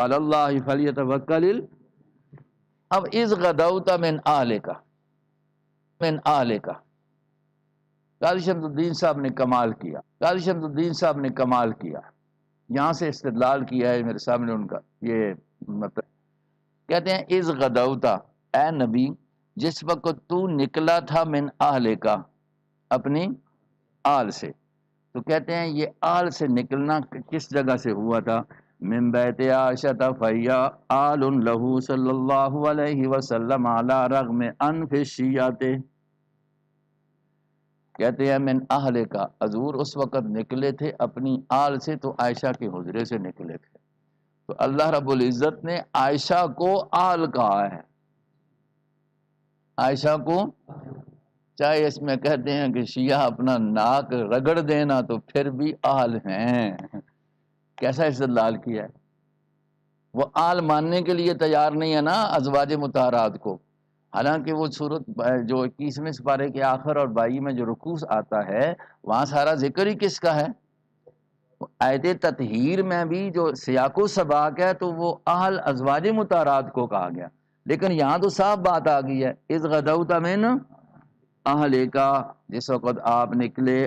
علی اللہ فلیتوکل اب از غدوت من اہلک قاضی شمس الدین صاحب نے کمال کیا، قاضی شمس الدین صاحب نے کمال کیا، یہاں سے استدلال کیا ہے میرے سامنے ان کا یہ مطلب، کہتے ہیں از غدوتا، اے نبی جس وقت تو نکلا تھا من اہلکا، اپنی آل سے، تو کہتے ہیں یہ آل سے نکلنا کس جگہ سے ہوا تھا؟ من بیت عائشہ فیا آل لہو صلی اللہ علیہ وسلم علی رغم انف الشیعۃ، کہتے ہیں من اہل کا، حضور اس وقت نکلے تھے اپنی آل سے، تو عائشہ کے حجرے سے نکلے تھے، تو اللہ رب العزت نے عائشہ کو آل کہا ہے، عائشہ کو، چاہے اس میں کہتے ہیں کہ شیعہ اپنا ناک رگڑ دینا تو پھر بھی آل ہیں، کیسا استدلال کیا ہے؟ وہ آل ماننے کے لیے تیار نہیں ہے نا ازواج مطہرات کو، حالانکہ وہ صورت جو 21ویں سپارے کے آخر اور 22 میں جو رکوع آتا ہے وہاں سارا ذکر ہی کس کا ہے؟ آیت تطہیر میں بھی جو سیاق و سباق ہے تو وہ اہل ازواج مطہرات کو کہا گیا، لیکن یہاں تو صاف بات آ گئی ہے، اذ غدوت من اہلکا، جس وقت آپ نکلے